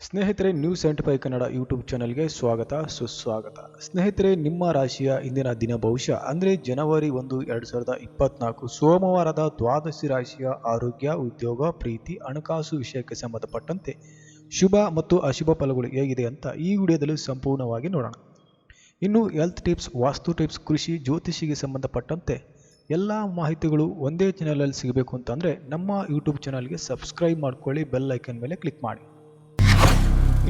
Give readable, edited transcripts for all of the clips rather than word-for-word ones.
ಸ್ನೇಹಿತರೆ, news 75 Kannada YouTube ಚಾನಲ್ಗೆ ಸ್ವಾಗತ ಸುಸ್ವಾಗತ. ಸ್ನೇಹಿತರೆ, ನಿಮ್ಮ ರಾಶಿಯ ಇಂದಿನ ದಿನ ಭವಿಷ್ಯ ಅಂದರೆ ಜನವರಿ 1, 2024 ಸೋಮವಾರದ ದ್ವಾದಶಿ ರಾಶಿಯ ಆರೋಗ್ಯ, ಉದ್ಯೋಗ, ಪ್ರೀತಿ, ಹಣಕಾಸು ವಿಷಯಕ್ಕೆ ಸಂಬಂಧಪಟ್ಟಂತೆ ಶುಭ ಮತ್ತು ಅಶುಭ ಫಲಗಳು ಹೇಗಿದೆ ಅಂತ ಈ ವಿಡಿಯೋದಲ್ಲಿ ಸಂಪೂರ್ಣವಾಗಿ ನೋಡೋಣ. ಇನ್ನು ಹೆಲ್ತ್ ಟಿಪ್ಸ್, ವಾಸ್ತು ಟಿಪ್ಸ್, ಕೃಷಿ, ಜ್ಯೋತಿಷಿಗೆ ಸಂಬಂಧಪಟ್ಟಂತೆ ಎಲ್ಲ ಮಾಹಿತಿಗಳು ಒಂದೇ ಚಾನಲಲ್ಲಿ ಸಿಗಬೇಕು ಅಂತಂದರೆ ನಮ್ಮ ಯೂಟ್ಯೂಬ್ ಚಾನಲ್ಗೆ ಸಬ್ಸ್ಕ್ರೈಬ್ ಮಾಡ್ಕೊಳ್ಳಿ, ಬೆಲ್ ಐಕನ್ ಮೇಲೆ ಕ್ಲಿಕ್ ಮಾಡಿ.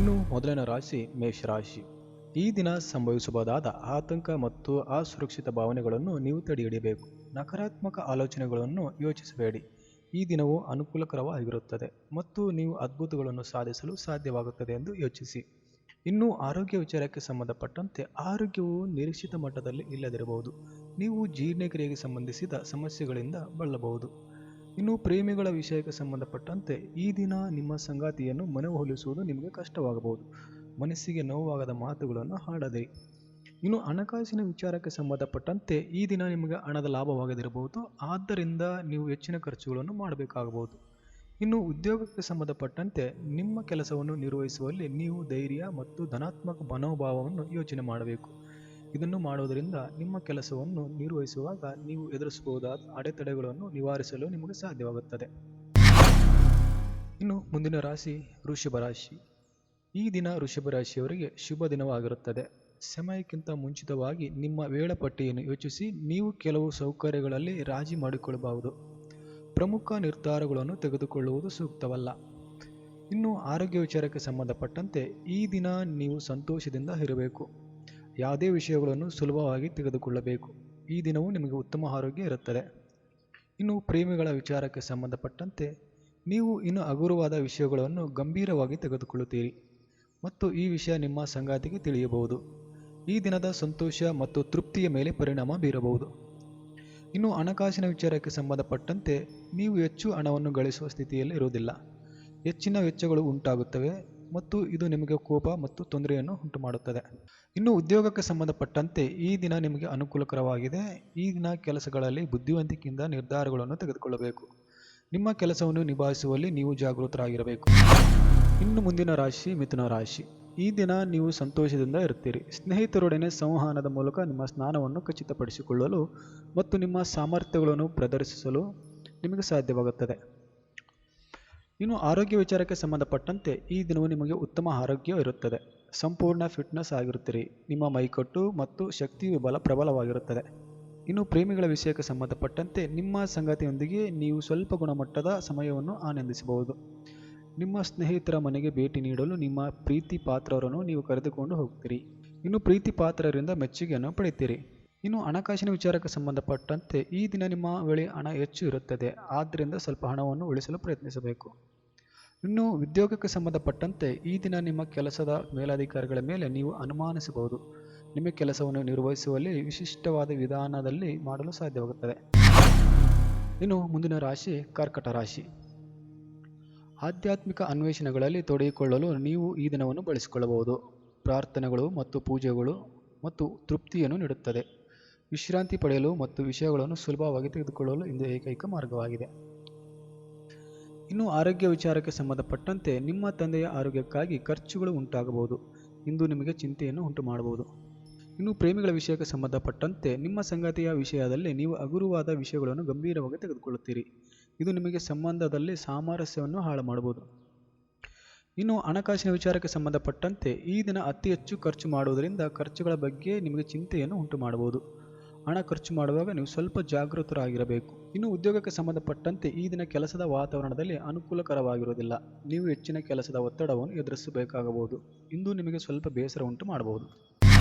ಇನ್ನು ಮೊದಲನೇ ರಾಶಿ ಮೇಷರಾಶಿ. ಈ ದಿನ ಸಂಭವಿಸಬಹುದಾದ ಆತಂಕ ಮತ್ತು ಅಸುರಕ್ಷಿತ ಭಾವನೆಗಳನ್ನು ನೀವು ತಡೆಹಿಡಿಯಬೇಕು. ನಕಾರಾತ್ಮಕ ಆಲೋಚನೆಗಳನ್ನು ಯೋಚಿಸಬೇಡಿ. ಈ ದಿನವು ಅನುಕೂಲಕರವಾಗಿರುತ್ತದೆ ಮತ್ತು ನೀವು ಅದ್ಭುತಗಳನ್ನು ಸಾಧಿಸಲು ಸಾಧ್ಯವಾಗುತ್ತದೆ ಎಂದು ಯೋಚಿಸಿ. ಇನ್ನು ಆರೋಗ್ಯ ವಿಚಾರಕ್ಕೆ ಸಂಬಂಧಪಟ್ಟಂತೆ ಆರೋಗ್ಯವು ನಿರೀಕ್ಷಿತ ಮಟ್ಟದಲ್ಲಿ ಇಲ್ಲದಿರಬಹುದು. ನೀವು ಜೀರ್ಣಕ್ರಿಯೆಗೆ ಸಂಬಂಧಿಸಿದ ಸಮಸ್ಯೆಗಳಿಂದ ಬಳಲಬಹುದು. ಇನ್ನು ಪ್ರೇಮಿಗಳ ವಿಷಯಕ್ಕೆ ಸಂಬಂಧಪಟ್ಟಂತೆ ಈ ದಿನ ನಿಮ್ಮ ಸಂಗಾತಿಯನ್ನು ಮನವೊಲಿಸುವುದು ನಿಮಗೆ ಕಷ್ಟವಾಗಬಹುದು. ಮನಸ್ಸಿಗೆ ನೋವಾಗದ ಮಾತುಗಳನ್ನು ಆಡದಿರಿ. ಇನ್ನು ಹಣಕಾಸಿನ ವಿಚಾರಕ್ಕೆ ಸಂಬಂಧಪಟ್ಟಂತೆ ಈ ದಿನ ನಿಮಗೆ ಹಣದ ಲಾಭವಾಗದಿರಬಹುದು, ಆದ್ದರಿಂದ ನೀವು ಹೆಚ್ಚಿನ ಖರ್ಚುಗಳನ್ನು ಮಾಡಬೇಕಾಗಬಹುದು. ಇನ್ನು ಉದ್ಯೋಗಕ್ಕೆ ಸಂಬಂಧಪಟ್ಟಂತೆ ನಿಮ್ಮ ಕೆಲಸವನ್ನು ನಿರ್ವಹಿಸುವಲ್ಲಿ ನೀವು ಧೈರ್ಯ ಮತ್ತು ಧನಾತ್ಮಕ ಮನೋಭಾವವನ್ನು ಯೋಚನೆ ಮಾಡಬೇಕು. ಇದನ್ನು ಮಾಡುವುದರಿಂದ ನಿಮ್ಮ ಕೆಲಸವನ್ನು ನಿರ್ವಹಿಸುವಾಗ ನೀವು ಎದುರಿಸಬಹುದಾದ ಅಡೆತಡೆಗಳನ್ನು ನಿವಾರಿಸಲು ನಿಮಗೆ ಸಾಧ್ಯವಾಗುತ್ತದೆ. ಇನ್ನು ಮುಂದಿನ ರಾಶಿ ವೃಷಭ ರಾಶಿ. ಈ ದಿನ ವೃಷಭ ರಾಶಿಯವರಿಗೆ ಶುಭ ದಿನವಾಗಿರುತ್ತದೆ. ಸಮಯಕ್ಕಿಂತ ಮುಂಚಿತವಾಗಿ ನಿಮ್ಮ ವೇಳಾಪಟ್ಟಿಯನ್ನು ಯೋಚಿಸಿ ನೀವು ಕೆಲವು ಸೌಕರ್ಯಗಳಲ್ಲಿ ರಾಜಿ ಮಾಡಿಕೊಳ್ಳಬಹುದು. ಪ್ರಮುಖ ನಿರ್ಧಾರಗಳನ್ನು ತೆಗೆದುಕೊಳ್ಳುವುದು ಸೂಕ್ತವಲ್ಲ. ಇನ್ನು ಆರೋಗ್ಯ ವಿಚಾರಕ್ಕೆ ಸಂಬಂಧಪಟ್ಟಂತೆ ಈ ದಿನ ನೀವು ಸಂತೋಷದಿಂದ ಇರಬೇಕು. ಯಾವುದೇ ವಿಷಯಗಳನ್ನು ಸುಲಭವಾಗಿ ತೆಗೆದುಕೊಳ್ಳಬೇಕು. ಈ ದಿನವೂ ನಿಮಗೆ ಉತ್ತಮ ಆರೋಗ್ಯ ಇರುತ್ತದೆ. ಇನ್ನು ಪ್ರೇಮಿಗಳ ವಿಚಾರಕ್ಕೆ ಸಂಬಂಧಪಟ್ಟಂತೆ ನೀವು ಇನ್ನು ಹಗುರವಾದ ವಿಷಯಗಳನ್ನು ಗಂಭೀರವಾಗಿ ತೆಗೆದುಕೊಳ್ಳುತ್ತೀರಿ ಮತ್ತು ಈ ವಿಷಯ ನಿಮ್ಮ ಸಂಗಾತಿಗೆ ತಿಳಿಯಬಹುದು. ಈ ದಿನದ ಸಂತೋಷ ಮತ್ತು ತೃಪ್ತಿಯ ಮೇಲೆ ಪರಿಣಾಮ ಬೀರಬಹುದು. ಇನ್ನು ಹಣಕಾಸಿನ ವಿಚಾರಕ್ಕೆ ಸಂಬಂಧಪಟ್ಟಂತೆ ನೀವು ಹೆಚ್ಚು ಹಣವನ್ನು ಗಳಿಸುವ ಸ್ಥಿತಿಯಲ್ಲಿ ಇರುವುದಿಲ್ಲ. ಹೆಚ್ಚಿನ ವೆಚ್ಚಗಳು ಉಂಟಾಗುತ್ತವೆ ಮತ್ತು ಇದು ನಿಮಗೆ ಕೋಪ ಮತ್ತು ತೊಂದರೆಯನ್ನು ಉಂಟುಮಾಡುತ್ತದೆ. ಇನ್ನು ಉದ್ಯೋಗಕ್ಕೆ ಸಂಬಂಧಪಟ್ಟಂತೆ ಈ ದಿನ ನಿಮಗೆ ಅನುಕೂಲಕರವಾಗಿದೆ. ಈ ದಿನ ಕೆಲಸಗಳಲ್ಲಿ ಬುದ್ಧಿವಂತಿಕೆಯಿಂದ ನಿರ್ಧಾರಗಳನ್ನು ತೆಗೆದುಕೊಳ್ಳಬೇಕು. ನಿಮ್ಮ ಕೆಲಸವನ್ನು ನಿಭಾಯಿಸುವಲ್ಲಿ ನೀವು ಜಾಗೃತರಾಗಿರಬೇಕು. ಇನ್ನು ಮುಂದಿನ ರಾಶಿ ಮಿಥುನ ರಾಶಿ. ಈ ದಿನ ನೀವು ಸಂತೋಷದಿಂದ ಇರುತ್ತೀರಿ. ಸ್ನೇಹಿತರೊಡನೆ ಸಂವಹನದ ಮೂಲಕ ನಿಮ್ಮ ಸ್ನಾನವನ್ನು ಖಚಿತಪಡಿಸಿಕೊಳ್ಳಲು ಮತ್ತು ನಿಮ್ಮ ಸಾಮರ್ಥ್ಯಗಳನ್ನು ಪ್ರದರ್ಶಿಸಲು ನಿಮಗೆ ಸಾಧ್ಯವಾಗುತ್ತದೆ. ಇನ್ನು ಆರೋಗ್ಯ ವಿಚಾರಕ್ಕೆ ಸಂಬಂಧಪಟ್ಟಂತೆ ಈ ದಿನವೂ ನಿಮಗೆ ಉತ್ತಮ ಆರೋಗ್ಯ ಇರುತ್ತದೆ. ಸಂಪೂರ್ಣ ಫಿಟ್ನೆಸ್ ಆಗಿರುತ್ತೀರಿ. ನಿಮ್ಮ ಮೈಕಟ್ಟು ಮತ್ತು ಶಕ್ತಿಯು ಪ್ರಬಲವಾಗಿರುತ್ತದೆ. ಇನ್ನು ಪ್ರೇಮಿಗಳ ವಿಷಯಕ್ಕೆ ಸಂಬಂಧಪಟ್ಟಂತೆ ನಿಮ್ಮ ಸಂಗಾತಿಯೊಂದಿಗೆ ನೀವು ಸ್ವಲ್ಪ ಗುಣಮಟ್ಟದ ಸಮಯವನ್ನು ಆನಂದಿಸಬಹುದು. ನಿಮ್ಮ ಸ್ನೇಹಿತರ ಮನೆಗೆ ಭೇಟಿ ನೀಡಲು ನಿಮ್ಮ ಪ್ರೀತಿ ಪಾತ್ರರನ್ನು ನೀವು ಕರೆದುಕೊಂಡು ಹೋಗ್ತೀರಿ. ಇನ್ನು ಪ್ರೀತಿ ಪಾತ್ರರಿಂದ ಮೆಚ್ಚುಗೆಯನ್ನು ಪಡೆಯುತ್ತೀರಿ. ಇನ್ನು ಹಣಕಾಸಿನ ವಿಚಾರಕ್ಕೆ ಸಂಬಂಧಪಟ್ಟಂತೆ ಈ ದಿನ ನಿಮ್ಮ ಬಳಿ ಹಣ ಹೆಚ್ಚು ಇರುತ್ತದೆ, ಆದ್ದರಿಂದ ಸ್ವಲ್ಪ ಹಣವನ್ನು ಉಳಿಸಲು ಪ್ರಯತ್ನಿಸಬೇಕು. ಇನ್ನು ಉದ್ಯೋಗಕ್ಕೆ ಸಂಬಂಧಪಟ್ಟಂತೆ ಈ ದಿನ ನಿಮ್ಮ ಕೆಲಸದ ಮೇಲಧಿಕಾರಿಗಳ ಮೇಲೆ ನೀವು ಅನುಮಾನಿಸಬಹುದು. ನಿಮ್ಮ ಕೆಲಸವನ್ನು ನಿರ್ವಹಿಸುವಲ್ಲಿ ವಿಶಿಷ್ಟವಾದ ವಿಧಾನದಲ್ಲಿ ಮಾಡಲು ಸಾಧ್ಯವಾಗುತ್ತದೆ. ಇನ್ನು ಮುಂದಿನ ರಾಶಿ ಕರ್ಕಟ ರಾಶಿ. ಆಧ್ಯಾತ್ಮಿಕ ಅನ್ವೇಷಣೆಗಳಲ್ಲಿ ತೊಡಗಿಕೊಳ್ಳಲು ನೀವು ಈ ದಿನವನ್ನು ಬಳಸಿಕೊಳ್ಳಬಹುದು. ಪ್ರಾರ್ಥನೆಗಳು ಮತ್ತು ಪೂಜೆಗಳು ಮತ್ತು ತೃಪ್ತಿಯನ್ನು ನೀಡುತ್ತದೆ. ವಿಶ್ರಾಂತಿ ಪಡೆಯಲು ಮತ್ತು ವಿಷಯಗಳನ್ನು ಸುಲಭವಾಗಿ ತೆಗೆದುಕೊಳ್ಳಲು ಇದು ಏಕೈಕ ಮಾರ್ಗವಾಗಿದೆ. ಇನ್ನು ಆರೋಗ್ಯ ವಿಚಾರಕ್ಕೆ ಸಂಬಂಧಪಟ್ಟಂತೆ ನಿಮ್ಮ ತಂದೆಯ ಆರೋಗ್ಯಕ್ಕಾಗಿ ಖರ್ಚುಗಳು ಉಂಟಾಗಬಹುದು. ಇಂದು ನಿಮಗೆ ಚಿಂತೆಯನ್ನು ಉಂಟು ಮಾಡಬಹುದು. ಇನ್ನು ಪ್ರೇಮಿಗಳ ವಿಷಯಕ್ಕೆ ಸಂಬಂಧಪಟ್ಟಂತೆ ನಿಮ್ಮ ಸಂಗಾತಿಯ ವಿಷಯದಲ್ಲಿ ನೀವು ಹಗುರವಾದ ವಿಷಯಗಳನ್ನು ಗಂಭೀರವಾಗಿ ತೆಗೆದುಕೊಳ್ಳುತ್ತೀರಿ. ಇದು ನಿಮಗೆ ಸಂಬಂಧದಲ್ಲಿ ಸಾಮರಸ್ಯವನ್ನು ಹಾಳು ಮಾಡಬಹುದು. ಇನ್ನು ಹಣಕಾಸಿನ ವಿಚಾರಕ್ಕೆ ಸಂಬಂಧಪಟ್ಟಂತೆ ಈ ದಿನ ಅತಿ ಹೆಚ್ಚು ಖರ್ಚು ಮಾಡುವುದರಿಂದ ಖರ್ಚುಗಳ ಬಗ್ಗೆ ನಿಮಗೆ ಚಿಂತೆಯನ್ನು ಉಂಟು ಮಾಡಬಹುದು. ಹಣ ಖರ್ಚು ಮಾಡುವಾಗ ನೀವು ಸ್ವಲ್ಪ ಜಾಗೃತರಾಗಿರಬೇಕು. ಇನ್ನು ಉದ್ಯೋಗಕ್ಕೆ ಸಂಬಂಧಪಟ್ಟಂತೆ ಈ ದಿನ ಕೆಲಸದ ವಾತಾವರಣದಲ್ಲಿ ಅನುಕೂಲಕರವಾಗಿರುವುದಿಲ್ಲ. ನೀವು ಹೆಚ್ಚಿನ ಕೆಲಸದ ಒತ್ತಡವನ್ನು ಎದುರಿಸಬೇಕಾಗಬಹುದು. ಇಂದು ನಿಮಗೆ ಸ್ವಲ್ಪ ಬೇಸರ ಉಂಟು ಮಾಡಬಹುದು.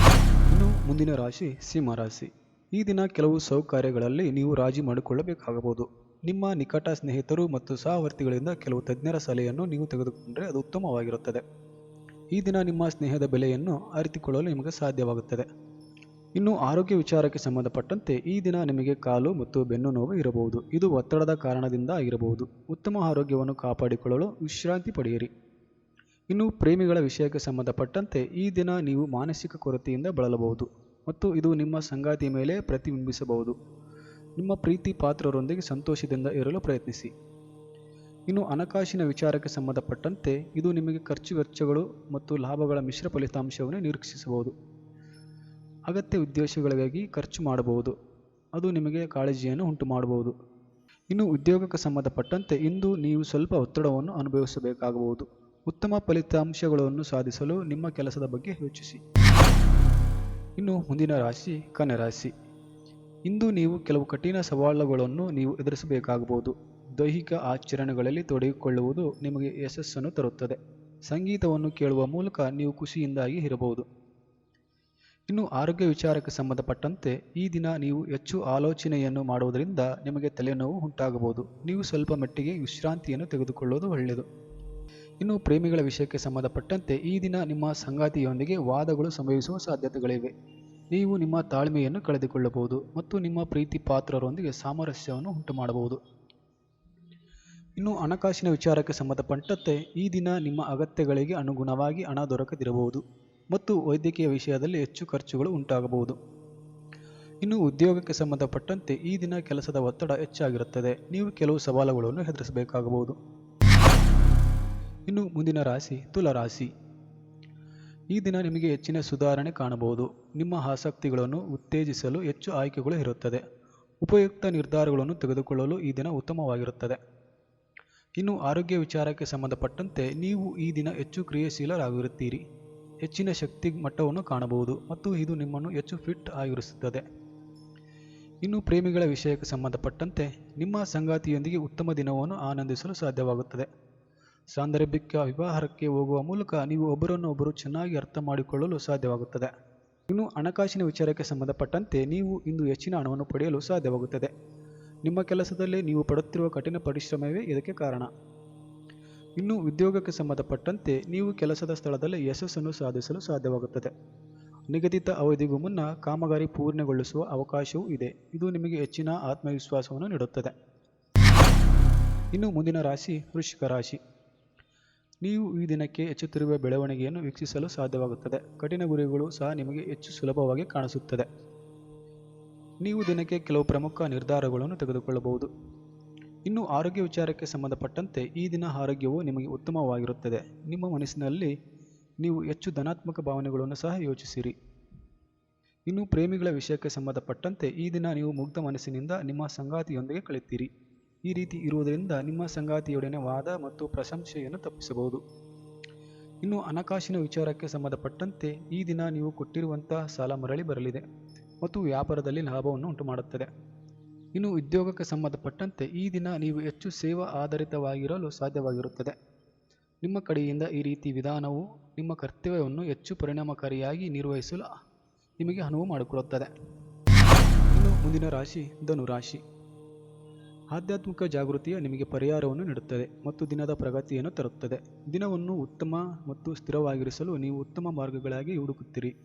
ಇನ್ನು ಮುಂದಿನ ರಾಶಿ ಸಿಂಹರಾಶಿ. ಈ ದಿನ ಕೆಲವು ಸೌಕರ್ಯಗಳಲ್ಲಿ ನೀವು ರಾಜಿ ಮಾಡಿಕೊಳ್ಳಬೇಕಾಗಬಹುದು. ನಿಮ್ಮ ನಿಕಟ ಸ್ನೇಹಿತರು ಮತ್ತು ಸಹವರ್ತಿಗಳಿಂದ ಕೆಲವು ತಜ್ಞರ ಸಲಹೆಯನ್ನು ನೀವು ತೆಗೆದುಕೊಂಡರೆ ಅದು ಉತ್ತಮವಾಗಿರುತ್ತದೆ. ಈ ದಿನ ನಿಮ್ಮ ಸ್ನೇಹದ ಬೆಲೆಯನ್ನು ಅರಿತುಕೊಳ್ಳಲು ನಿಮಗೆ ಸಾಧ್ಯವಾಗುತ್ತದೆ. ಇನ್ನು ಆರೋಗ್ಯ ವಿಚಾರಕ್ಕೆ ಸಂಬಂಧಪಟ್ಟಂತೆ ಈ ದಿನ ನಿಮಗೆ ಕಾಲು ಮತ್ತು ಬೆನ್ನು ನೋವು ಇರಬಹುದು. ಇದು ಒತ್ತಡದ ಕಾರಣದಿಂದ ಆಗಿರಬಹುದು. ಉತ್ತಮ ಆರೋಗ್ಯವನ್ನು ಕಾಪಾಡಿಕೊಳ್ಳಲು ವಿಶ್ರಾಂತಿ ಪಡೆಯಿರಿ. ಇನ್ನು ಪ್ರೇಮಿಗಳ ವಿಷಯಕ್ಕೆ ಸಂಬಂಧಪಟ್ಟಂತೆ ಈ ದಿನ ನೀವು ಮಾನಸಿಕ ಕೊರತೆಯಿಂದ ಬಳಲಬಹುದು ಮತ್ತು ಇದು ನಿಮ್ಮ ಸಂಗಾತಿಯ ಮೇಲೆ ಪ್ರತಿಬಿಂಬಿಸಬಹುದು. ನಿಮ್ಮ ಪ್ರೀತಿ ಪಾತ್ರರೊಂದಿಗೆ ಸಂತೋಷದಿಂದ ಇರಲು ಪ್ರಯತ್ನಿಸಿ. ಇನ್ನು ಹಣಕಾಸಿನ ವಿಚಾರಕ್ಕೆ ಸಂಬಂಧಪಟ್ಟಂತೆ ಇದು ನಿಮಗೆ ಖರ್ಚು ವೆಚ್ಚಗಳು ಮತ್ತು ಲಾಭಗಳ ಮಿಶ್ರ ಫಲಿತಾಂಶವನ್ನು ನಿರೀಕ್ಷಿಸಬಹುದು. ಅಗತ್ಯ ಉದ್ದೇಶಗಳಿಗಾಗಿ ಖರ್ಚು ಮಾಡಬಹುದು, ಅದು ನಿಮಗೆ ಕಾಳಜಿಯನ್ನು ಉಂಟು ಮಾಡಬಹುದು. ಇನ್ನು ಉದ್ಯೋಗಕ್ಕೆ ಸಂಬಂಧಪಟ್ಟಂತೆ ಇಂದು ನೀವು ಸ್ವಲ್ಪ ಒತ್ತಡವನ್ನು ಅನುಭವಿಸಬೇಕಾಗಬಹುದು. ಉತ್ತಮ ಫಲಿತಾಂಶಗಳನ್ನು ಸಾಧಿಸಲು ನಿಮ್ಮ ಕೆಲಸದ ಬಗ್ಗೆ ಯೋಚಿಸಿ. ಇನ್ನು ಮುಂದಿನ ರಾಶಿ ಕನ್ಯಾ ರಾಶಿ. ಇಂದು ನೀವು ಕೆಲವು ಕಠಿಣ ಸವಾಲುಗಳನ್ನು ನೀವು ಎದುರಿಸಬೇಕಾಗಬಹುದು. ದೈಹಿಕ ಆಚರಣೆಗಳಲ್ಲಿ ತೊಡಗಿಕೊಳ್ಳುವುದು ನಿಮಗೆ ಯಶಸ್ಸನ್ನು ತರುತ್ತದೆ. ಸಂಗೀತವನ್ನು ಕೇಳುವ ಮೂಲಕ ನೀವು ಖುಷಿಯಿಂದಾಗಿ ಇರಬಹುದು. ಇನ್ನು ಆರೋಗ್ಯ ವಿಚಾರಕ್ಕೆ ಸಂಬಂಧಪಟ್ಟಂತೆ ಈ ದಿನ ನೀವು ಹೆಚ್ಚು ಆಲೋಚನೆಯನ್ನು ಮಾಡುವುದರಿಂದ ನಿಮಗೆ ತಲೆನೋವು ಉಂಟಾಗಬಹುದು. ನೀವು ಸ್ವಲ್ಪ ಮಟ್ಟಿಗೆ ವಿಶ್ರಾಂತಿಯನ್ನು ತೆಗೆದುಕೊಳ್ಳುವುದು ಒಳ್ಳೆಯದು. ಇನ್ನು ಪ್ರೇಮಿಗಳ ವಿಷಯಕ್ಕೆ ಸಂಬಂಧಪಟ್ಟಂತೆ ಈ ದಿನ ನಿಮ್ಮ ಸಂಗಾತಿಯೊಂದಿಗೆ ವಾದಗಳು ಸಂಭವಿಸುವ ಸಾಧ್ಯತೆಗಳಿವೆ. ನೀವು ನಿಮ್ಮ ತಾಳ್ಮೆಯನ್ನು ಕಳೆದುಕೊಳ್ಳಬಹುದು ಮತ್ತು ನಿಮ್ಮ ಪ್ರೀತಿ ಪಾತ್ರರೊಂದಿಗೆ ಸಾಮರಸ್ಯವನ್ನು ಉಂಟು ಮಾಡಬಹುದು. ಇನ್ನು ಹಣಕಾಸಿನ ವಿಚಾರಕ್ಕೆ ಸಂಬಂಧಪಟ್ಟಂತೆ ಈ ದಿನ ನಿಮ್ಮ ಅಗತ್ಯಗಳಿಗೆ ಅನುಗುಣವಾಗಿ ಹಣ ದೊರಕದಿರಬಹುದು ಮತ್ತು ವೈದ್ಯಕೀಯ ವಿಷಯದಲ್ಲಿ ಹೆಚ್ಚು ಖರ್ಚುಗಳು ಉಂಟಾಗಬಹುದು. ಇನ್ನು ಉದ್ಯೋಗಕ್ಕೆ ಸಂಬಂಧಪಟ್ಟಂತೆ ಈ ದಿನ ಕೆಲಸದ ಒತ್ತಡ ಹೆಚ್ಚಾಗಿರುತ್ತದೆ. ನೀವು ಕೆಲವು ಸವಾಲುಗಳನ್ನು ಎದುರಿಸಬೇಕಾಗಬಹುದು. ಇನ್ನು ಮುಂದಿನ ರಾಶಿ ತುಲಾರಾಶಿ. ಈ ದಿನ ನಿಮಗೆ ಹೆಚ್ಚಿನ ಸುಧಾರಣೆ ಕಾಣಬಹುದು. ನಿಮ್ಮ ಆಸಕ್ತಿಗಳನ್ನು ಉತ್ತೇಜಿಸಲು ಹೆಚ್ಚು ಆಯ್ಕೆಗಳು ಇರುತ್ತದೆ. ಉಪಯುಕ್ತ ನಿರ್ಧಾರಗಳನ್ನು ತೆಗೆದುಕೊಳ್ಳಲು ಈ ದಿನ ಉತ್ತಮವಾಗಿರುತ್ತದೆ. ಇನ್ನು ಆರೋಗ್ಯ ವಿಚಾರಕ್ಕೆ ಸಂಬಂಧಪಟ್ಟಂತೆ ನೀವು ಈ ದಿನ ಹೆಚ್ಚು ಕ್ರಿಯಾಶೀಲರಾಗಿರುತ್ತೀರಿ. ಹೆಚ್ಚಿನ ಶಕ್ತಿ ಮಟ್ಟವನ್ನು ಕಾಣಬಹುದು ಮತ್ತು ಇದು ನಿಮ್ಮನ್ನು ಹೆಚ್ಚು ಫಿಟ್ ಆಗಿರಿಸುತ್ತದೆ. ಇನ್ನು ಪ್ರೇಮಿಗಳ ವಿಷಯಕ್ಕೆ ಸಂಬಂಧಪಟ್ಟಂತೆ ನಿಮ್ಮ ಸಂಗಾತಿಯೊಂದಿಗೆ ಉತ್ತಮ ದಿನವನ್ನು ಆನಂದಿಸಲು ಸಾಧ್ಯವಾಗುತ್ತದೆ. ಸಾಂದರ್ಭಿಕ ವ್ಯವಹಾರಕ್ಕೆ ಹೋಗುವ ಮೂಲಕ ನೀವು ಒಬ್ಬರನ್ನೊಬ್ಬರು ಚೆನ್ನಾಗಿ ಅರ್ಥ ಮಾಡಿಕೊಳ್ಳಲು ಸಾಧ್ಯವಾಗುತ್ತದೆ. ಇನ್ನು ಹಣಕಾಸಿನ ವಿಚಾರಕ್ಕೆ ಸಂಬಂಧಪಟ್ಟಂತೆ ನೀವು ಇಂದು ಹೆಚ್ಚಿನ ಹಣವನ್ನು ಪಡೆಯಲು ಸಾಧ್ಯವಾಗುತ್ತದೆ. ನಿಮ್ಮ ಕೆಲಸದಲ್ಲಿ ನೀವು ಪಡುತ್ತಿರುವ ಕಠಿಣ ಪರಿಶ್ರಮವೇ ಇದಕ್ಕೆ ಕಾರಣ. ಇನ್ನು ಉದ್ಯೋಗಕ್ಕೆ ಸಂಬಂಧಪಟ್ಟಂತೆ ನೀವು ಕೆಲಸದ ಸ್ಥಳದಲ್ಲಿ ಯಶಸ್ಸನ್ನು ಸಾಧಿಸಲು ಸಾಧ್ಯವಾಗುತ್ತದೆ. ನಿಗದಿತ ಅವಧಿಗೂ ಮುನ್ನ ಕಾಮಗಾರಿ ಪೂರ್ಣಗೊಳಿಸುವ ಅವಕಾಶವೂ ಇದೆ. ಇದು ನಿಮಗೆ ಹೆಚ್ಚಿನ ಆತ್ಮವಿಶ್ವಾಸವನ್ನು ನೀಡುತ್ತದೆ. ಇನ್ನು ಮುಂದಿನ ರಾಶಿ ವೃಶ್ಚಿಕ ರಾಶಿ. ನೀವು ಈ ದಿನಕ್ಕೆ ಹೆಚ್ಚುತ್ತಿರುವ ಬೆಳವಣಿಗೆಯನ್ನು ವೀಕ್ಷಿಸಲು ಸಾಧ್ಯವಾಗುತ್ತದೆ. ಕಠಿಣ ಗುರಿಗಳು ಸಹ ನಿಮಗೆ ಹೆಚ್ಚು ಸುಲಭವಾಗಿ ಕಾಣಿಸುತ್ತದೆ. ನೀವು ದಿನಕ್ಕೆ ಕೆಲವು ಪ್ರಮುಖ ನಿರ್ಧಾರಗಳನ್ನು ತೆಗೆದುಕೊಳ್ಳಬಹುದು. ಇನ್ನು ಆರೋಗ್ಯ ವಿಚಾರಕ್ಕೆ ಸಂಬಂಧಪಟ್ಟಂತೆ ಈ ದಿನ ಆರೋಗ್ಯವು ನಿಮಗೆ ಉತ್ತಮವಾಗಿರುತ್ತದೆ. ನಿಮ್ಮ ಮನಸ್ಸಿನಲ್ಲಿ ನೀವು ಹೆಚ್ಚು ಧನಾತ್ಮಕ ಭಾವನೆಗಳನ್ನು ಸಹ ಯೋಚಿಸಿರಿ. ಇನ್ನು ಪ್ರೇಮಿಗಳ ವಿಷಯಕ್ಕೆ ಸಂಬಂಧಪಟ್ಟಂತೆ ಈ ದಿನ ನೀವು ಮುಗ್ಧ ಮನಸ್ಸಿನಿಂದ ನಿಮ್ಮ ಸಂಗಾತಿಯೊಂದಿಗೆ ಕಳೆಯುತ್ತೀರಿ. ಈ ರೀತಿ ಇರುವುದರಿಂದ ನಿಮ್ಮ ಸಂಗಾತಿಯೊಡನೆ ವಾದ ಮತ್ತು ಪ್ರಶಂಸೆಯನ್ನು ತಪ್ಪಿಸಬಹುದು. ಇನ್ನು ಹಣಕಾಸಿನ ವಿಚಾರಕ್ಕೆ ಸಂಬಂಧಪಟ್ಟಂತೆ ಈ ದಿನ ನೀವು ಕೊಟ್ಟಿರುವಂತಹ ಸಾಲ ಮರಳಿ ಬರಲಿದೆ ಮತ್ತು ವ್ಯಾಪಾರದಲ್ಲಿ ಲಾಭವನ್ನು ಉಂಟು ಮಾಡುತ್ತದೆ. ಇನ್ನು ಉದ್ಯೋಗಕ್ಕೆ ಸಂಬಂಧಪಟ್ಟಂತೆ ಈ ದಿನ ನೀವು ಹೆಚ್ಚು ಸೇವಾ ಆಧಾರಿತವಾಗಿರಲು ಸಾಧ್ಯವಾಗಿರುತ್ತದೆ. ನಿಮ್ಮ ಕಡೆಯಿಂದ ಈ ರೀತಿ ವಿಧಾನವು ನಿಮ್ಮ ಕರ್ತವ್ಯವನ್ನು ಹೆಚ್ಚು ಪರಿಣಾಮಕಾರಿಯಾಗಿ ನಿರ್ವಹಿಸಲು ನಿಮಗೆ ಅನುವು ಮಾಡಿಕೊಡುತ್ತದೆ. ಇನ್ನು ಮುಂದಿನ ರಾಶಿ ಧನುರಾಶಿ. ಆಧ್ಯಾತ್ಮಿಕ ಜಾಗೃತಿಯ ನಿಮಗೆ ಪರಿಹಾರವನ್ನು ನೀಡುತ್ತದೆ ಮತ್ತು ದಿನದ ಪ್ರಗತಿಯನ್ನು ತರುತ್ತದೆ. ದಿನವನ್ನು ಉತ್ತಮ ಮತ್ತು ಸ್ಥಿರವಾಗಿರಿಸಲು ನೀವು ಉತ್ತಮ ಮಾರ್ಗಗಳಾಗಿ ಹುಡುಕುತ್ತೀರಿ.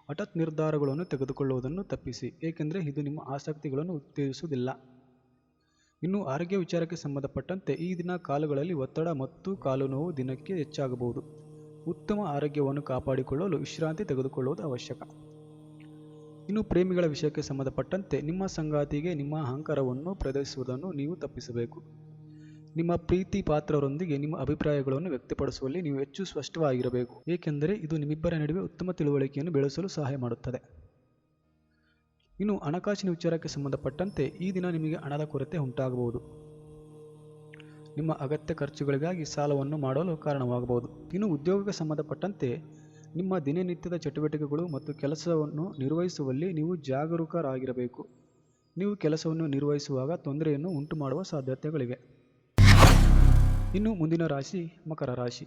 ಹಠಾತ್ ನಿರ್ಧಾರಗಳನ್ನು ತೆಗೆದುಕೊಳ್ಳುವುದನ್ನು ತಪ್ಪಿಸಿ, ಏಕೆಂದರೆ ಇದು ನಿಮ್ಮ ಆಸಕ್ತಿಗಳನ್ನು ಉತ್ತೇಜಿಸುವುದಿಲ್ಲ. ಇನ್ನು ಆರೋಗ್ಯ ವಿಚಾರಕ್ಕೆ ಸಂಬಂಧಪಟ್ಟಂತೆ ಈ ದಿನ ಕಾಲುಗಳಲ್ಲಿ ಒತ್ತಡ ಮತ್ತು ಕಾಲು ನೋವು ದಿನಕ್ಕೆ ಹೆಚ್ಚಾಗಬಹುದು. ಉತ್ತಮ ಆರೋಗ್ಯವನ್ನು ಕಾಪಾಡಿಕೊಳ್ಳಲು ವಿಶ್ರಾಂತಿ ತೆಗೆದುಕೊಳ್ಳುವುದು ಅವಶ್ಯಕ. ಇನ್ನು ಪ್ರೇಮಿಗಳ ವಿಷಯಕ್ಕೆ ಸಂಬಂಧಪಟ್ಟಂತೆ ನಿಮ್ಮ ಸಂಗಾತಿಗೆ ನಿಮ್ಮ ಅಹಂಕಾರವನ್ನು ಪ್ರದರ್ಶಿಸುವುದನ್ನು ನೀವು ತಪ್ಪಿಸಬೇಕು. ನಿಮ್ಮ ಪ್ರೀತಿ ಪಾತ್ರರೊಂದಿಗೆ ನಿಮ್ಮ ಅಭಿಪ್ರಾಯಗಳನ್ನು ವ್ಯಕ್ತಪಡಿಸುವಲ್ಲಿ ನೀವು ಹೆಚ್ಚು ಸ್ಪಷ್ಟವಾಗಿರಬೇಕು, ಏಕೆಂದರೆ ಇದು ನಿಮ್ಮಿಬ್ಬರ ನಡುವೆ ಉತ್ತಮ ತಿಳುವಳಿಕೆಯನ್ನು ಬೆಳೆಸಲು ಸಹಾಯ ಮಾಡುತ್ತದೆ. ಇನ್ನು ಹಣಕಾಸಿನ ವಿಚಾರಕ್ಕೆ ಸಂಬಂಧಪಟ್ಟಂತೆ ಈ ದಿನ ನಿಮಗೆ ಹಣದ ಕೊರತೆ ಉಂಟಾಗಬಹುದು. ನಿಮ್ಮ ಅಗತ್ಯ ಖರ್ಚುಗಳಿಗಾಗಿ ಸಾಲವನ್ನು ಮಾಡಲು ಕಾರಣವಾಗಬಹುದು. ಇನ್ನು ಉದ್ಯೋಗಕ್ಕೆ ಸಂಬಂಧಪಟ್ಟಂತೆ ನಿಮ್ಮ ದಿನನಿತ್ಯದ ಚಟುವಟಿಕೆಗಳು ಮತ್ತು ಕೆಲಸವನ್ನು ನಿರ್ವಹಿಸುವಲ್ಲಿ ನೀವು ಜಾಗರೂಕರಾಗಿರಬೇಕು. ನೀವು ಕೆಲಸವನ್ನು ನಿರ್ವಹಿಸುವಾಗ ತೊಂದರೆಯನ್ನು ಉಂಟು ಮಾಡುವ ಸಾಧ್ಯತೆಗಳಿವೆ. ಇನ್ನು ಮುಂದಿನ ರಾಶಿ ಮಕರ ರಾಶಿ.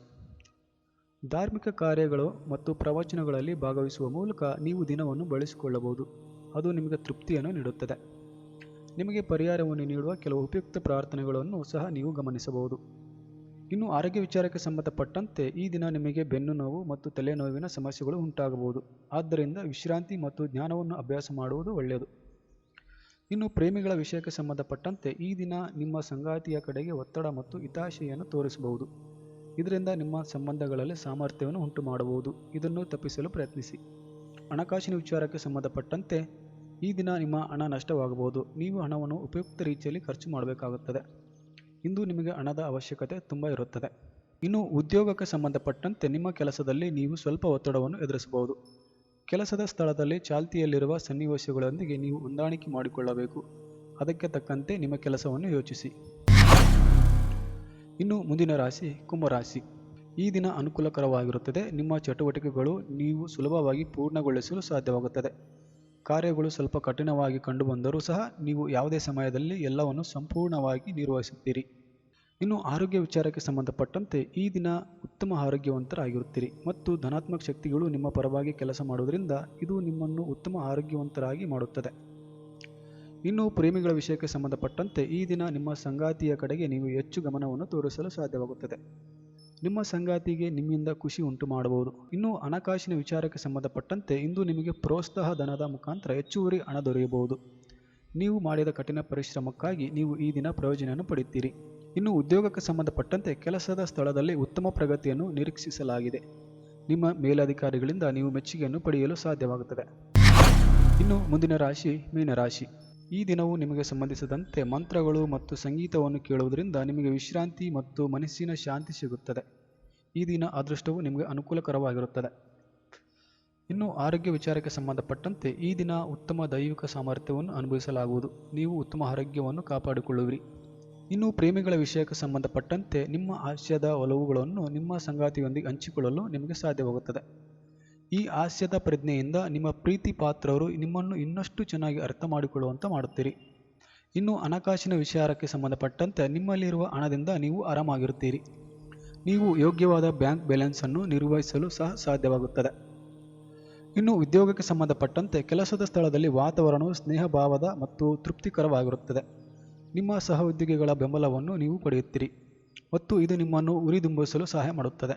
ಧಾರ್ಮಿಕ ಕಾರ್ಯಗಳು ಮತ್ತು ಪ್ರವಚನಗಳಲ್ಲಿ ಭಾಗವಹಿಸುವ ಮೂಲಕ ನೀವು ದಿನವನ್ನು ಬಳಸಿಕೊಳ್ಳಬಹುದು. ಅದು ನಿಮಗೆ ತೃಪ್ತಿಯನ್ನು ನೀಡುತ್ತದೆ. ನಿಮಗೆ ಪರಿಹಾರವನ್ನು ನೀಡುವ ಕೆಲವು ಉಪಯುಕ್ತ ಪ್ರಾರ್ಥನೆಗಳನ್ನು ಸಹ ನೀವು ಗಮನಿಸಬಹುದು. ಇನ್ನು ಆರೋಗ್ಯ ವಿಚಾರಕ್ಕೆ ಸಂಬಂಧಪಟ್ಟಂತೆ ಈ ದಿನ ನಿಮಗೆ ಬೆನ್ನು ನೋವು ಮತ್ತು ತಲೆನೋವಿನ ಸಮಸ್ಯೆಗಳು ಉಂಟಾಗಬಹುದು. ಆದ್ದರಿಂದ ವಿಶ್ರಾಂತಿ ಮತ್ತು ಜ್ಞಾನವನ್ನು ಅಭ್ಯಾಸ ಮಾಡುವುದು ಒಳ್ಳೆಯದು. ಇನ್ನು ಪ್ರೇಮಿಗಳ ವಿಷಯಕ್ಕೆ ಸಂಬಂಧಪಟ್ಟಂತೆ ಈ ದಿನ ನಿಮ್ಮ ಸಂಗಾತಿಯ ಕಡೆಗೆ ಒತ್ತಡ ಮತ್ತು ಹಿತಾಶೆಯನ್ನು ತೋರಿಸಬಹುದು. ಇದರಿಂದ ನಿಮ್ಮ ಸಂಬಂಧಗಳಲ್ಲಿ ಸಾಮರ್ಥ್ಯವನ್ನು ಉಂಟು ಮಾಡಬಹುದು. ಇದನ್ನು ತಪ್ಪಿಸಲು ಪ್ರಯತ್ನಿಸಿ. ಹಣಕಾಸಿನ ವಿಚಾರಕ್ಕೆ ಸಂಬಂಧಪಟ್ಟಂತೆ ಈ ದಿನ ನಿಮ್ಮ ಹಣ ನಷ್ಟವಾಗಬಹುದು. ನೀವು ಹಣವನ್ನು ಉಪಯುಕ್ತ ರೀತಿಯಲ್ಲಿ ಖರ್ಚು ಮಾಡಬೇಕಾಗುತ್ತದೆ. ಇಂದು ನಿಮಗೆ ಹಣದ ಅವಶ್ಯಕತೆ ತುಂಬ ಇರುತ್ತದೆ. ಇನ್ನು ಉದ್ಯೋಗಕ್ಕೆ ಸಂಬಂಧಪಟ್ಟಂತೆ ನಿಮ್ಮ ಕೆಲಸದಲ್ಲಿ ನೀವು ಸ್ವಲ್ಪ ಒತ್ತಡವನ್ನು ಎದುರಿಸಬಹುದು. ಕೆಲಸದ ಸ್ಥಳದಲ್ಲಿ ಚಾಲ್ತಿಯಲ್ಲಿರುವ ಸನ್ನಿವೇಶಗಳೊಂದಿಗೆ ನೀವು ಹೊಂದಾಣಿಕೆ ಮಾಡಿಕೊಳ್ಳಬೇಕು. ಅದಕ್ಕೆ ತಕ್ಕಂತೆ ನಿಮ್ಮ ಕೆಲಸವನ್ನು ಯೋಚಿಸಿ. ಇನ್ನು ಮುಂದಿನ ರಾಶಿ ಕುಂಭರಾಶಿ. ಈ ದಿನ ಅನುಕೂಲಕರವಾಗಿರುತ್ತದೆ. ನಿಮ್ಮ ಚಟುವಟಿಕೆಗಳು ನೀವು ಸುಲಭವಾಗಿ ಪೂರ್ಣಗೊಳಿಸಲು ಸಾಧ್ಯವಾಗುತ್ತದೆ. ಕಾರ್ಯಗಳು ಸ್ವಲ್ಪ ಕಠಿಣವಾಗಿ ಕಂಡುಬಂದರೂ ಸಹ ನೀವು ಯಾವುದೇ ಸಮಯದಲ್ಲಿ ಎಲ್ಲವನ್ನು ಸಂಪೂರ್ಣವಾಗಿ ನಿರ್ವಹಿಸುತ್ತೀರಿ. ಇನ್ನು ಆರೋಗ್ಯ ವಿಚಾರಕ್ಕೆ ಸಂಬಂಧಪಟ್ಟಂತೆ ಈ ದಿನ ಉತ್ತಮ ಆರೋಗ್ಯವಂತರಾಗಿರುತ್ತೀರಿ ಮತ್ತು ಧನಾತ್ಮಕ ಶಕ್ತಿಗಳು ನಿಮ್ಮ ಪರವಾಗಿ ಕೆಲಸ ಮಾಡುವುದರಿಂದ ಇದು ನಿಮ್ಮನ್ನು ಉತ್ತಮ ಆರೋಗ್ಯವಂತರಾಗಿ ಮಾಡುತ್ತದೆ. ಇನ್ನು ಪ್ರೇಮಿಗಳ ವಿಷಯಕ್ಕೆ ಸಂಬಂಧಪಟ್ಟಂತೆ ಈ ದಿನ ನಿಮ್ಮ ಸಂಗಾತಿಯ ಕಡೆಗೆ ನೀವು ಹೆಚ್ಚು ಗಮನವನ್ನು ತೋರಿಸಲು ಸಾಧ್ಯವಾಗುತ್ತದೆ. ನಿಮ್ಮ ಸಂಗಾತಿಗೆ ನಿಮ್ಮಿಂದ ಖುಷಿ ಉಂಟು ಮಾಡಬಹುದು. ಇನ್ನು ಹಣಕಾಸಿನ ವಿಚಾರಕ್ಕೆ ಸಂಬಂಧಪಟ್ಟಂತೆ ಇಂದು ನಿಮಗೆ ಪ್ರೋತ್ಸಾಹ ಧನದ ಮುಖಾಂತರ ಹೆಚ್ಚುವರಿ ಹಣ ದೊರೆಯಬಹುದು. ನೀವು ಮಾಡಿದ ಕಠಿಣ ಪರಿಶ್ರಮಕ್ಕಾಗಿ ನೀವು ಈ ದಿನ ಪ್ರಯೋಜನವನ್ನು ಪಡೆಯುತ್ತೀರಿ. ಇನ್ನು ಉದ್ಯೋಗಕ್ಕೆ ಸಂಬಂಧಪಟ್ಟಂತೆ ಕೆಲಸದ ಸ್ಥಳದಲ್ಲಿ ಉತ್ತಮ ಪ್ರಗತಿಯನ್ನು ನಿರೀಕ್ಷಿಸಲಾಗಿದೆ. ನಿಮ್ಮ ಮೇಲಧಿಕಾರಿಗಳಿಂದ ನೀವು ಮೆಚ್ಚುಗೆಯನ್ನು ಪಡೆಯಲು ಸಾಧ್ಯವಾಗುತ್ತದೆ. ಇನ್ನು ಮುಂದಿನ ರಾಶಿ ಮೀನರಾಶಿ. ಈ ದಿನವು ನಿಮಗೆ ಸಂಬಂಧಿಸಿದಂತೆ ಮಂತ್ರಗಳು ಮತ್ತು ಸಂಗೀತವನ್ನು ಕೇಳುವುದರಿಂದ ನಿಮಗೆ ವಿಶ್ರಾಂತಿ ಮತ್ತು ಮನಸ್ಸಿನ ಶಾಂತಿ ಸಿಗುತ್ತದೆ. ಈ ದಿನ ಅದೃಷ್ಟವು ನಿಮಗೆ ಅನುಕೂಲಕರವಾಗಿರುತ್ತದೆ. ಇನ್ನು ಆರೋಗ್ಯ ವಿಚಾರಕ್ಕೆ ಸಂಬಂಧಪಟ್ಟಂತೆ ಈ ದಿನ ಉತ್ತಮ ದೈವಿಕ ಸಾಮರ್ಥ್ಯವನ್ನು ಅನುಭವಿಸಲಾಗುವುದು. ನೀವು ಉತ್ತಮ ಆರೋಗ್ಯವನ್ನು ಕಾಪಾಡಿಕೊಳ್ಳುವಿರಿ. ಇನ್ನು ಪ್ರೇಮಿಗಳ ವಿಷಯಕ್ಕೆ ಸಂಬಂಧಪಟ್ಟಂತೆ ನಿಮ್ಮ ಹಾಸ್ಯದ ಒಲವುಗಳನ್ನು ನಿಮ್ಮ ಸಂಗಾತಿಯೊಂದಿಗೆ ಹಂಚಿಕೊಳ್ಳಲು ನಿಮಗೆ ಸಾಧ್ಯವಾಗುತ್ತದೆ. ಈ ಹಾಸ್ಯದ ಪ್ರಜ್ಞೆಯಿಂದ ನಿಮ್ಮ ಪ್ರೀತಿ ಪಾತ್ರರು ನಿಮ್ಮನ್ನು ಇನ್ನಷ್ಟು ಚೆನ್ನಾಗಿ ಅರ್ಥ ಮಾಡಿಕೊಳ್ಳುವಂತೆ ಮಾಡುತ್ತೀರಿ. ಇನ್ನು ಹಣಕಾಸಿನ ವಿಚಾರಕ್ಕೆ ಸಂಬಂಧಪಟ್ಟಂತೆ ನಿಮ್ಮಲ್ಲಿರುವ ಹಣದಿಂದ ನೀವು ಆರಾಮಾಗಿರುತ್ತೀರಿ. ನೀವು ಯೋಗ್ಯವಾದ ಬ್ಯಾಂಕ್ ಬ್ಯಾಲೆನ್ಸ್ ಅನ್ನು ನಿರ್ವಹಿಸಲು ಸಹ ಸಾಧ್ಯವಾಗುತ್ತದೆ. ಇನ್ನು ಉದ್ಯೋಗಕ್ಕೆ ಸಂಬಂಧಪಟ್ಟಂತೆ ಕೆಲಸದ ಸ್ಥಳದಲ್ಲಿ ವಾತಾವರಣವು ಸ್ನೇಹಭಾವದ ಮತ್ತು ತೃಪ್ತಿಕರವಾಗಿರುತ್ತದೆ. ನಿಮ್ಮ ಸಹೋದ್ಯೋಗಿಗಳ ಬೆಂಬಲವನ್ನು ನೀವು ಪಡೆಯುತ್ತೀರಿ ಮತ್ತು ಇದು ನಿಮ್ಮನ್ನು ಹುರಿದುಂಬಿಸಲು ಸಹಾಯ ಮಾಡುತ್ತದೆ.